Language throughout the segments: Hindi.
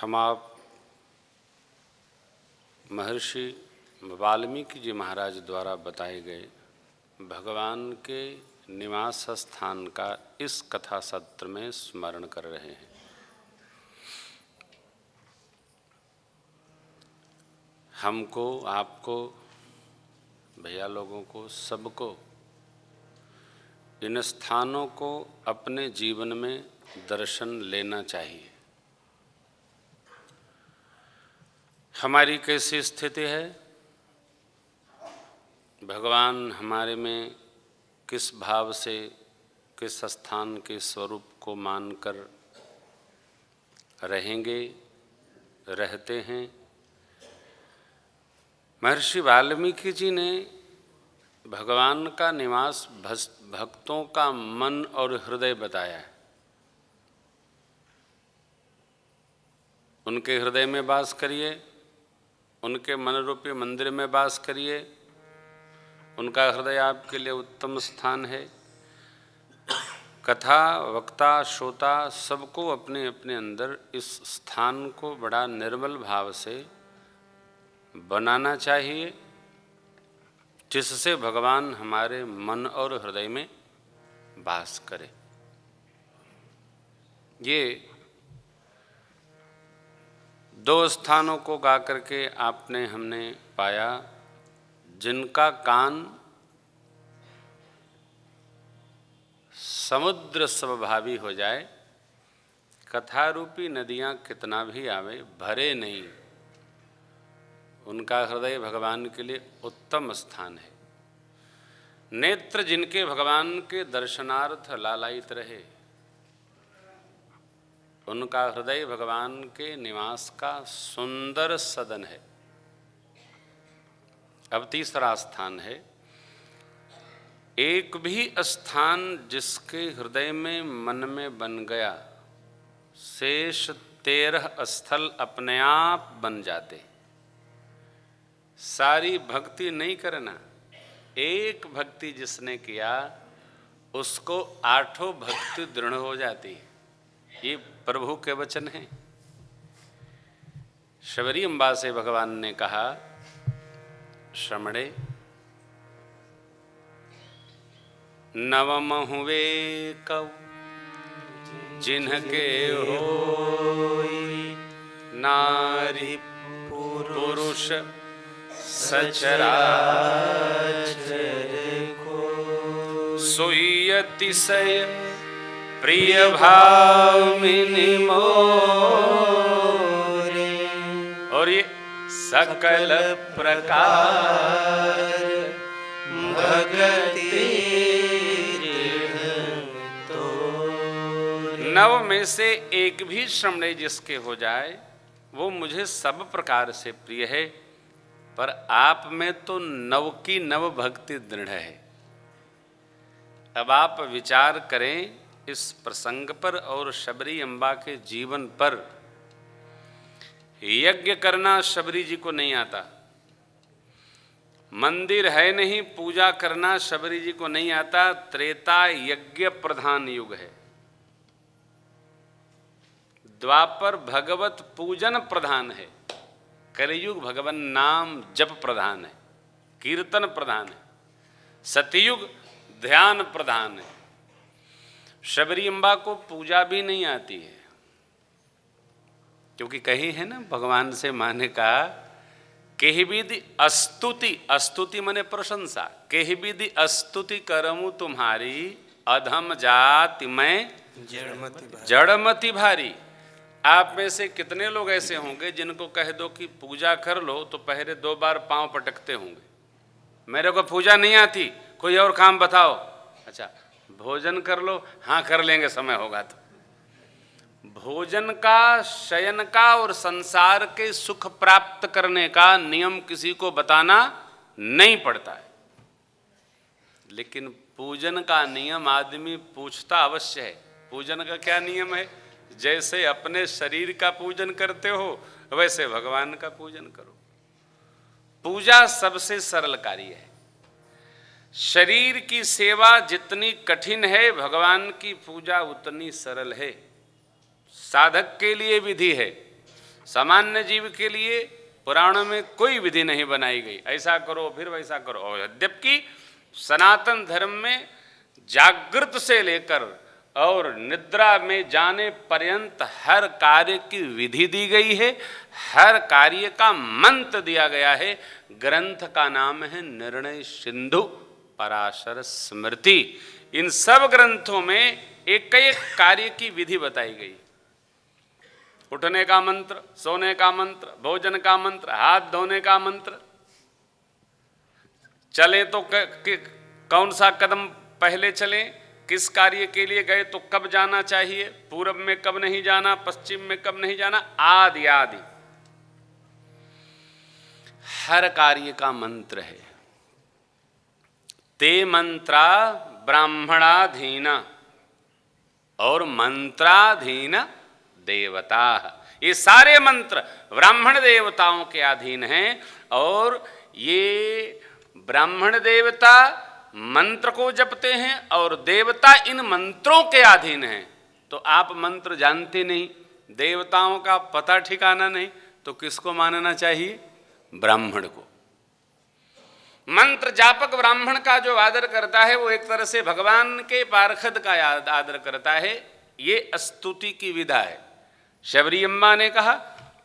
हम आप महर्षि वाल्मीकि जी महाराज द्वारा बताए गए भगवान के निवास स्थान का इस कथा सत्र में स्मरण कर रहे हैं। हमको, आपको, भैया लोगों को, सबको इन स्थानों को अपने जीवन में दर्शन लेना चाहिए। हमारी कैसी स्थिति है, भगवान हमारे में किस भाव से, किस स्थान के स्वरूप को मानकर रहेंगे, रहते हैं। महर्षि वाल्मीकि जी ने भगवान का निवास भक्तों का मन और हृदय बताया है। उनके हृदय में वास करिए, उनके मन रूपी मंदिर में वास करिए। उनका हृदय आपके लिए उत्तम स्थान है। कथा वक्ता श्रोता सबको अपने अपने अंदर इस स्थान को बड़ा निर्मल भाव से बनाना चाहिए, जिससे भगवान हमारे मन और हृदय में वास करे। ये दो स्थानों को गा करके हमने पाया, जिनका कान समुद्र स्वभावी हो जाए, कथा रूपी नदियाँ कितना भी आवे भरे नहीं। उनका हृदय भगवान के लिए उत्तम स्थान है। नेत्र जिनके भगवान के दर्शनार्थ लालायित रहे, उनका हृदय भगवान के निवास का सुंदर सदन है। अब तीसरा स्थान है, एक भी स्थान जिसके हृदय में मन में बन गया, शेष 13 स्थल अपने आप बन जाते। सारी भक्ति नहीं करना, एक भक्ति जिसने किया उसको 8 भक्ति दृढ़ हो जाती है। ये प्रभु के वचन हैं। शबरी अम्बा से भगवान ने कहा, श्रमणे नवम हुए कव जिन्हके होई नारी पुरुष सचराचर को सोई अतिशय प्रिय भामिनी मोरे। और ये सकल प्रकार भगति नव में से एक भी श्रमणेय जिसके हो जाए वो मुझे सब प्रकार से प्रिय है। पर आप में तो नव की नव भक्ति दृढ़ है। अब आप विचार करें इस प्रसंग पर और शबरी अम्बा के जीवन पर। यज्ञ करना शबरी जी को नहीं आता, मंदिर है नहीं, पूजा करना शबरी जी को नहीं आता। त्रेता यज्ञ प्रधान युग है, द्वापर भगवत पूजन प्रधान है, कलयुग भगवान नाम जप प्रधान है, कीर्तन प्रधान है, सतयुग ध्यान प्रधान है। शबरी अम्बा को पूजा भी नहीं आती है, क्योंकि कही है ना भगवान से माने का, केहि विधि अस्तुति, अस्तुति माने प्रशंसा, केहि विधि अस्तुति करमु तुम्हारी, अधम जाति में जड़मति भारी। आप में से कितने लोग ऐसे होंगे जिनको कह दो कि पूजा कर लो तो पहले 2 बार पांव पटकते होंगे, मेरे को पूजा नहीं आती, कोई और काम बताओ। अच्छा भोजन कर लो, हाँ कर लेंगे समय होगा तो। भोजन का, शयन का और संसार के सुख प्राप्त करने का नियम किसी को बताना नहीं पड़ता है, लेकिन पूजन का नियम आदमी पूछता अवश्य है। पूजन का क्या नियम है? जैसे अपने शरीर का पूजन करते हो वैसे भगवान का पूजन करो। पूजा सबसे सरल कार्य है। शरीर की सेवा जितनी कठिन है, भगवान की पूजा उतनी सरल है। साधक के लिए विधि है, सामान्य जीव के लिए पुराणों में कोई विधि नहीं बनाई गई, ऐसा करो फिर वैसा करो। और यद्यपि सनातन धर्म में जागृत से लेकर और निद्रा में जाने पर्यंत हर कार्य की विधि दी गई है, हर कार्य का मंत्र दिया गया है। ग्रंथ का नाम है निर्णय सिंधु पराशर स्मृति। इन सब ग्रंथों में एक एक कार्य की विधि बताई गई। उठने का मंत्र, सोने का मंत्र, भोजन का मंत्र, हाथ धोने का मंत्र, चले तो कौन सा कदम पहले चलें, किस कार्य के लिए गए तो कब जाना चाहिए, पूरब में कब नहीं जाना, पश्चिम में कब नहीं जाना, आदि आदि हर कार्य का मंत्र है। ते मंत्रा ब्राह्मणाधीन और मंत्राधीन देवता, ये सारे मंत्र ब्राह्मण देवताओं के अधीन हैं। और ये ब्राह्मण देवता मंत्र को जपते हैं और देवता इन मंत्रों के अधीन हैं। तो आप मंत्र जानते नहीं, देवताओं का पता ठिकाना नहीं, तो किसको मानना चाहिए? ब्राह्मण को। मंत्र जापक ब्राह्मण का जो आदर करता है वो एक तरह से भगवान के पार्षद का आदर करता है। ये स्तुति की विधा है। शबरी अम्मा ने कहा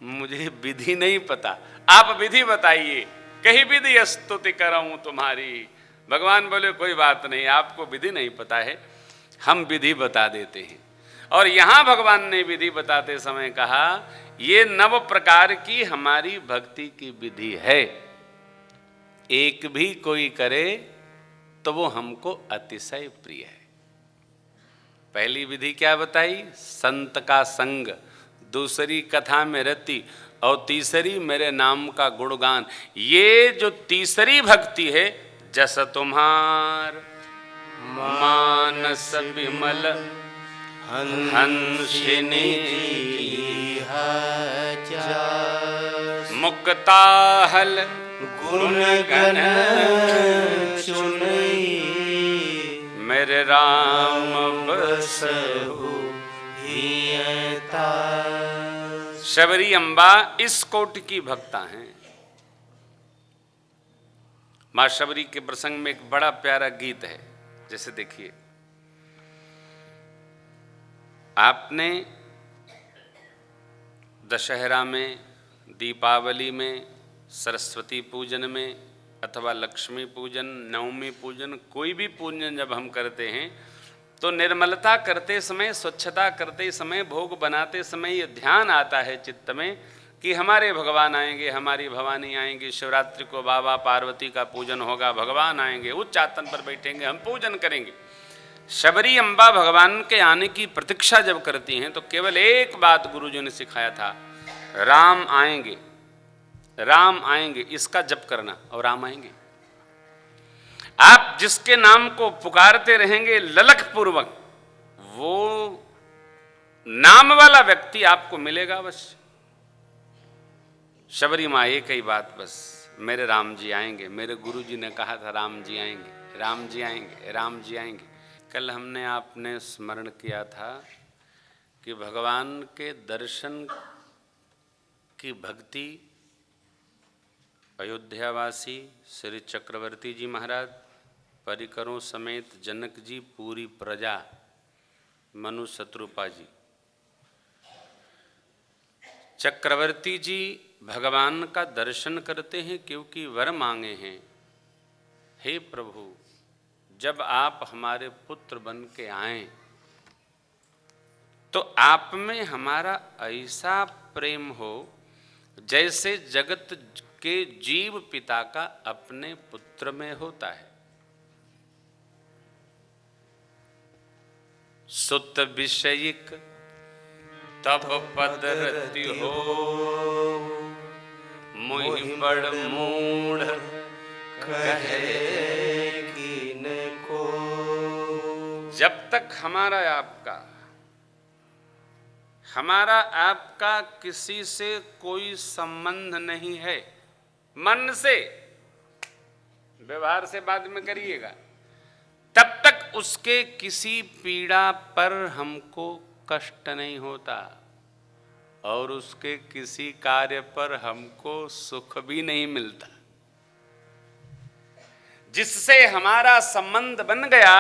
मुझे विधि नहीं पता, आप विधि बताइए, कहीं विधि स्तुति कराऊं तुम्हारी। भगवान बोले कोई बात नहीं, आपको विधि नहीं पता है, हम विधि बता देते हैं। और यहाँ भगवान ने विधि बताते समय कहा ये 9 प्रकार की हमारी भक्ति की विधि है, एक भी कोई करे तो वो हमको अतिशय प्रिय है। पहली विधि क्या बताई? संत का संग, दूसरी कथा में रति, और तीसरी मेरे नाम का गुणगान। ये जो तीसरी भक्ति है, जस तुम्हार मानस विमल हंसिनी मुक्ताहल गुण गण चुनई मेरे राम बसहु हियता। शबरी अम्बा इस कोटि की भक्ता हैं। मां शबरी के प्रसंग में एक बड़ा प्यारा गीत है, जैसे देखिए, आपने दशहरा में, दीपावली में, सरस्वती पूजन में अथवा लक्ष्मी पूजन, नवमी पूजन, कोई भी पूजन जब हम करते हैं तो निर्मलता करते समय, स्वच्छता करते समय, भोग बनाते समय ये ध्यान आता है चित्त में कि हमारे भगवान आएंगे, हमारी भवानी आएंगी। शिवरात्रि को बाबा पार्वती का पूजन होगा, भगवान आएंगे, उच्च आसन पर बैठेंगे, हम पूजन करेंगे। शबरी अम्बा भगवान के आने की प्रतीक्षा जब करती हैं तो केवल एक बात गुरुजी ने सिखाया था, राम आएंगे, राम आएंगे, इसका जप करना और राम आएंगे। आप जिसके नाम को पुकारते रहेंगे ललक पूर्वक, वो नाम वाला व्यक्ति आपको मिलेगा अवश्य। शबरी माँ एक ही बात बस, मेरे राम जी आएंगे, मेरे गुरुजी ने कहा था राम जी आएंगे, राम जी आएंगे, राम जी आएंगे। कल हमने आपने स्मरण किया था कि भगवान के दर्शन की भक्ति अयोध्यावासी श्री चक्रवर्ती जी महाराज, परिकरों समेत जनक जी, पूरी प्रजा, मनु शत्रुपा जी, चक्रवर्ती जी भगवान का दर्शन करते हैं क्योंकि वर मांगे हैं, हे प्रभु जब आप हमारे पुत्र बन के आए तो आप में हमारा ऐसा प्रेम हो जैसे जगत के जीव पिता का अपने पुत्र में होता है। सुत विषयिक तब पद रति हो, मुहि बड़ मूढ़ कहे कीन को। जब तक हमारा आपका किसी से कोई संबंध नहीं है, मन से, व्यवहार से बाद में करिएगा, तब तक उसके किसी पीड़ा पर हमको कष्ट नहीं होता। और उसके किसी कार्य पर हमको सुख भी नहीं मिलता। जिससे हमारा संबंध बन गया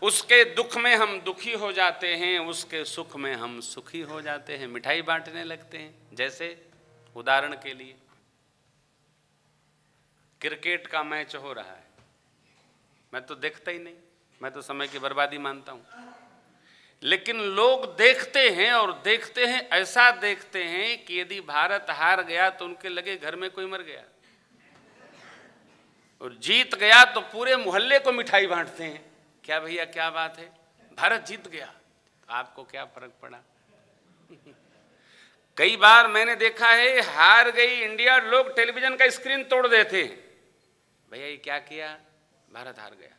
उसके दुख में हम दुखी हो जाते हैं, उसके सुख में हम सुखी हो जाते हैं, मिठाई बांटने लगते हैं। जैसे उदाहरण के लिए क्रिकेट का मैच हो रहा है, मैं तो देखता ही नहीं, मैं तो समय की बर्बादी मानता हूं। लेकिन लोग देखते हैं और देखते हैं, ऐसा देखते हैं कि यदि भारत हार गया तो उनके लगे घर में कोई मर गया, और जीत गया तो पूरे मोहल्ले को मिठाई बांटते हैं। क्या भैया क्या बात है, भारत जीत गया, आपको क्या फर्क पड़ा? कई बार मैंने देखा है हार गई इंडिया, लोग टेलीविजन का स्क्रीन तोड़ देते हैं, भैया ये क्या किया, भारत हार गया।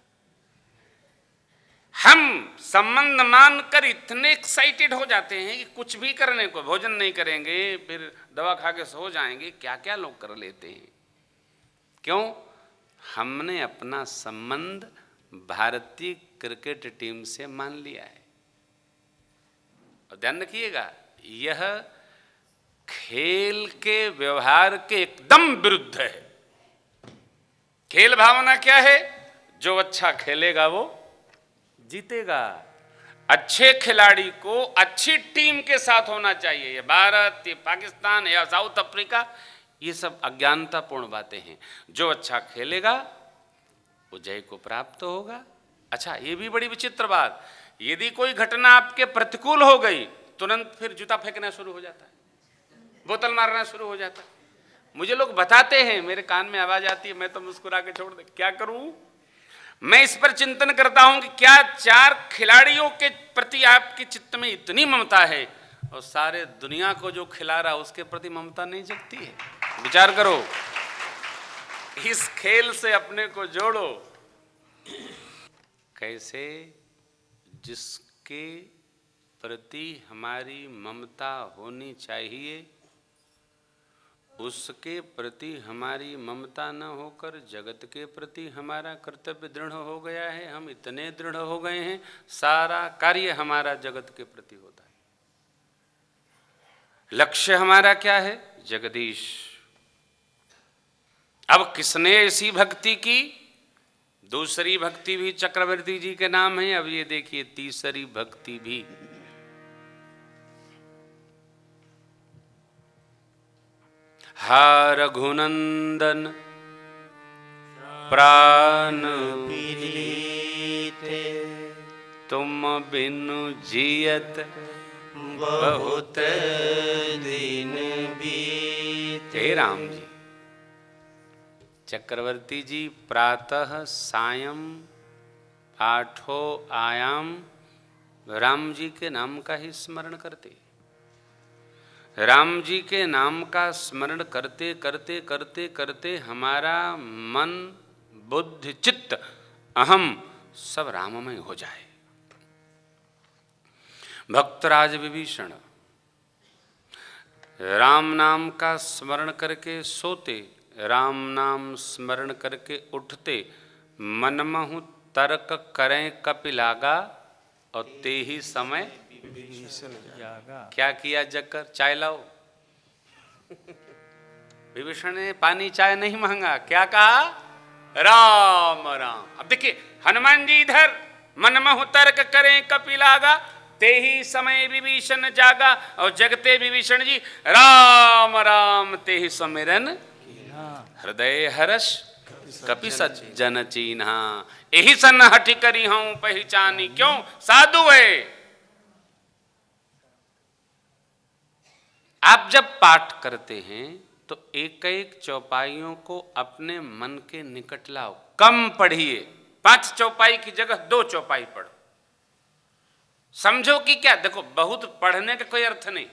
हम संबंध मानकर इतने एक्साइटेड हो जाते हैं कि कुछ भी करने को, भोजन नहीं करेंगे, फिर दवा खा के सो जाएंगे, क्या क्या लोग कर लेते हैं। क्यों? हमने अपना संबंध भारतीय क्रिकेट टीम से मान लिया है। और ध्यान रखिएगा, यह खेल के व्यवहार के एकदम विरुद्ध है। खेल भावना क्या है? जो अच्छा खेलेगा वो जीतेगा। अच्छे खिलाड़ी को अच्छी टीम के साथ होना चाहिए। ये भारत, ये पाकिस्तान या साउथ अफ्रीका, ये सब अज्ञानतापूर्ण बातें हैं। जो अच्छा खेलेगा वो जय को प्राप्त होगा। अच्छा, ये भी बड़ी विचित्र बात, यदि कोई घटना आपके प्रतिकूल हो गई तुरंत फिर जूता फेंकना शुरू हो जाता है, बोतल मारना शुरू हो जाता है। मुझे लोग बताते हैं, मेरे कान में आवाज आती है, मैं तो मुस्कुरा के छोड़ दे, क्या करूं? मैं इस पर चिंतन करता हूं कि क्या 4 खिलाड़ियों के प्रति आपके चित्त में इतनी ममता है और सारे दुनिया को जो खिला रहा उसके प्रति ममता नहीं जगती है? विचार करो, इस खेल से अपने को जोड़ो। कैसे? जिसके प्रति हमारी ममता होनी चाहिए उसके प्रति हमारी ममता न होकर जगत के प्रति हमारा कर्तव्य दृढ़ हो गया है। हम इतने दृढ़ हो गए हैं, सारा कार्य हमारा जगत के प्रति होता है। लक्ष्य हमारा क्या है? जगदीश। अब किसने ऐसी भक्ति की? दूसरी भक्ति भी चक्रवर्ती जी के नाम है। अब ये देखिए तीसरी भक्ति भी। हा रघुनंदन प्राण पीड़ित, तुम बिनु जियत बहुत दिन बीते। हे राम जी, चक्रवर्ती जी प्रातः सायं 8 आयाम राम जी के नाम का ही स्मरण करते। राम जी के नाम का स्मरण करते करते करते करते हमारा मन, बुद्धि, चित्त, अहम सब राममय हो जाए। भक्तराज विभीषण राम नाम का स्मरण करके सोते, राम नाम स्मरण करके उठते, मनमहु तर्क करें कपिलागा, और ते ही समय क्या किया जगकर, चाय लाओ। विभीषण ने पानी चाय नहीं मांगा, क्या कहा? राम राम। अब देखिए हनुमान जी इधर मनमहु तर्क करें कपिलागा, ते ही समय विभीषण जागा, और जगते विभीषण जी राम राम ते ही समिरन हृदय हर्ष कपि सज्जन चीन्हा, यही सन हठि करी हूं पहचानी, क्यों? साधु है। आप जब पाठ करते हैं तो एक एक चौपाइयों को अपने मन के निकट लाओ। कम पढ़िए, 5 चौपाई की जगह 2 चौपाई पढ़ो। समझो कि क्या, देखो बहुत पढ़ने का कोई अर्थ नहीं,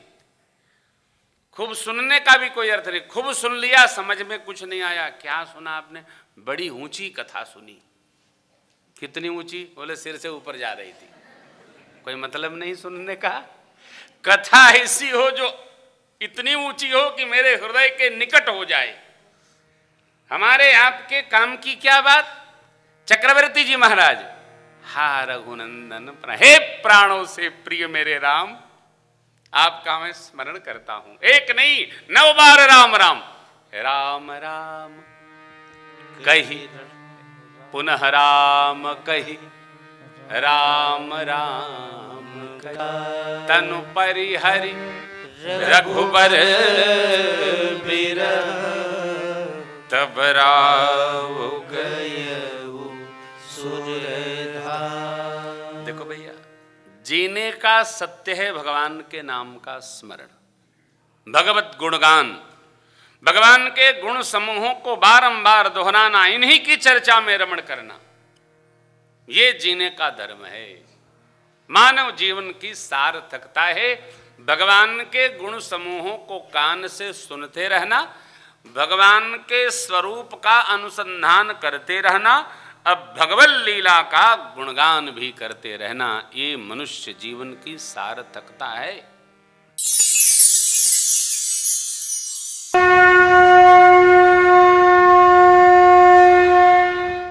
खूब सुनने का भी कोई अर्थ नहीं। खूब सुन लिया, समझ में कुछ नहीं आया। क्या सुना आपने? बड़ी ऊंची कथा सुनी। कितनी ऊंची? बोले सिर से ऊपर जा रही थी। कोई मतलब नहीं सुनने का। कथा ऐसी हो जो इतनी ऊंची हो कि मेरे हृदय के निकट हो जाए। हमारे आपके काम की क्या बात? चक्रवर्ती जी महाराज, हा रघुनंदन, हे प्राणों से प्रिय मेरे राम, आपका मैं स्मरण करता हूं, एक नहीं 9 बार राम राम, राम राम कही पुनः राम कही, राम राम कही, तनु परिहरि रघुबर बिरह, तब राव गयउ सुरधार। देखो भैया, जीने का सत्य है भगवान के नाम का स्मरण, भगवत गुणगान, भगवान के गुण समूहों को बारंबार दोहराना, इन्हीं की चर्चा में रमण करना, ये जीने का धर्म है, मानव जीवन की सार्थकता है। भगवान के गुण समूहों को कान से सुनते रहना, भगवान के स्वरूप का अनुसंधान करते रहना, अब भगवत लीला का गुणगान भी करते रहना, ये मनुष्य जीवन की सार्थकता है।